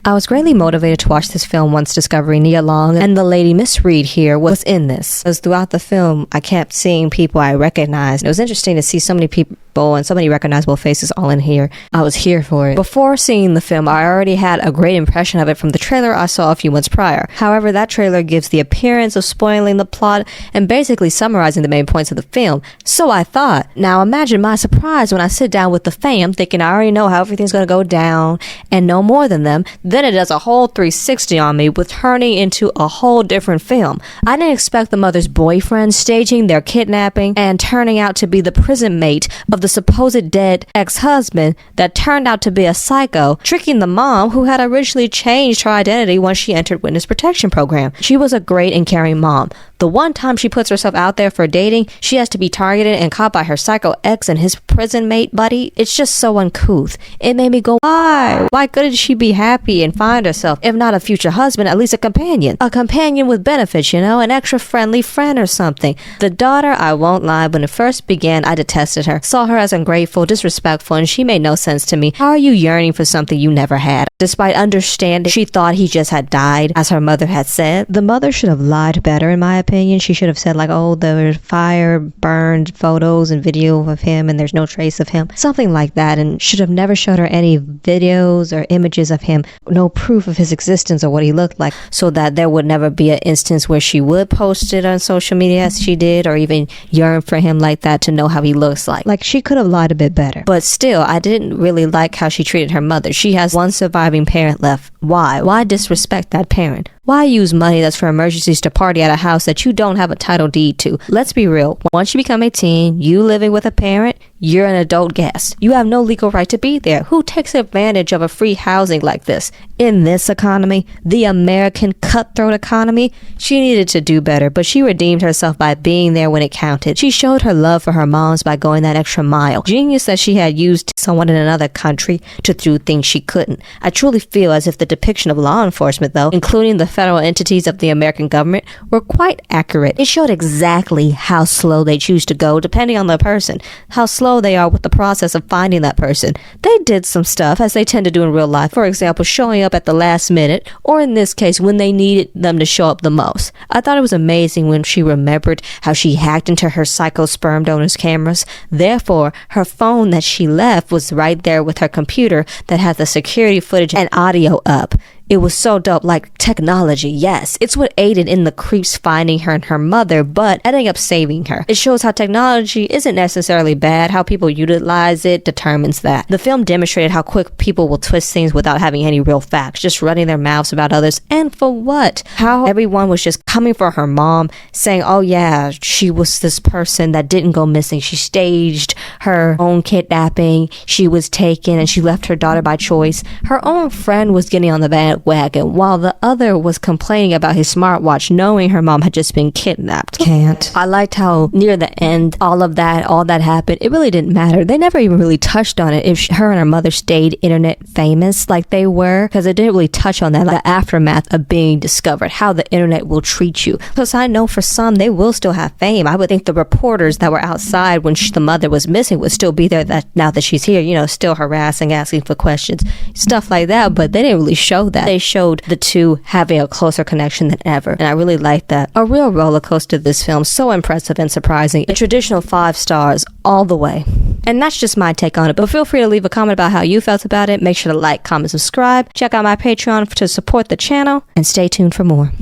I was greatly motivated to watch this film once discovering nialong and the lady Miss Reed here was in this. Because throughout the film, I kept seeing people I recognized. It was interesting to see so many people and so many recognizable faces all in here. I was here for it. Before seeing the film, I already had a great impression of it from the trailer I saw a few months prior. However, that trailer gives the appearance of spoiling the plot and basically summarizing the main points of the film. So I thought, now imagine my surprise when I sit down with the fam thinking I already know how everything's going to go down and no more than them. Then it does a whole 360 on me with turning into a whole different film. I didn't expect the mother's boyfriend staging their kidnapping and turning out to be the prison mate of the supposed dead ex-husband that turned out to be a psycho, tricking the mom who had originally changed her identity once she entered witness protection program. She was a great and caring mom. The one time she puts herself out there for dating, she has to be targeted and caught by her psycho ex and his prison mate buddy. It's just so uncouth. It made me go, why? Why couldn't she be happy and find herself, if not a future husband, at least a companion? A companion with benefits, you know, an extra friendly friend or something. The daughter, I won't lie, when it first began, I detested her. Saw her as ungrateful, disrespectful, and she made no sense to me. How are you yearning for something you never had? Despite understanding she thought he just had died, as her mother had said. The mother should have lied better, in my opinion. She should have said like, oh, there was fire, burned photos and video of him and there's no trace of him. Something like that, and should have never showed her any videos or images of him. No proof of his existence or what he looked like, so that there would never be an instance where she would post it on social media as she did, or even yearn for him like that to know how he looks like. Like, she could have lied a bit better. But still, I didn't really like how she treated her mother. She has one surviving parent left. Why? Why disrespect that parent? Why use money that's for emergencies to party at a house that you don't have a title deed to? Let's be real. Once you become 18, you living with a parent, you're an adult guest. You have no legal right to be there. Who takes advantage of a free housing like this? In this economy, the American cutthroat economy, she needed to do better, but she redeemed herself by being there when it counted. She showed her love for her moms by going that extra mile. Genius that she had used someone in another country to do things she couldn't. I truly feel as if the depiction of law enforcement, though, including the federal entities of the American government, were quite accurate. It showed exactly how slow they choose to go depending on the person, how slow they are with the process of finding that person. They did some stuff, as they tend to do in real life, for example, showing up at the last minute, or in this case, when they needed them to show up the most. I thought it was amazing when she remembered how she hacked into her psycho sperm donor's cameras. Therefore, her phone that she left was right there with her computer that had the security footage and audio up. It was so dope. Like, technology, yes, it's what aided in the creeps finding her and her mother, but ending up saving her. It shows how technology isn't necessarily bad. How people utilize it determines that. The film demonstrated how quick people will twist things without having any real facts, just running their mouths about others. And for what? How everyone was just coming for her mom, saying, oh yeah, she was this person that didn't go missing. She staged her own kidnapping. She was taken and she left her daughter by choice. Her own friend was getting on the bandwagon, while the other was complaining about his smartwatch, knowing her mom had just been kidnapped. Can't. I liked how near the end, all that happened. It really didn't matter. They never even really touched on it if her and her mother stayed internet famous like they were, because it didn't really touch on that, like the aftermath of being discovered, how the internet will treat you. Because I know for some, they will still have fame. I would think the reporters that were outside when the mother was missing would still be there now that she's here, you know, still harassing, asking for questions, stuff like that, but they didn't really show that. They showed the two having a closer connection than ever, and I really liked that. A real roller coaster, this film, so impressive and surprising. A traditional 5 stars all the way. And that's just my take on it, but feel free to leave a comment about how you felt about it. Make sure to like, comment, subscribe, check out my Patreon to support the channel, and stay tuned for more.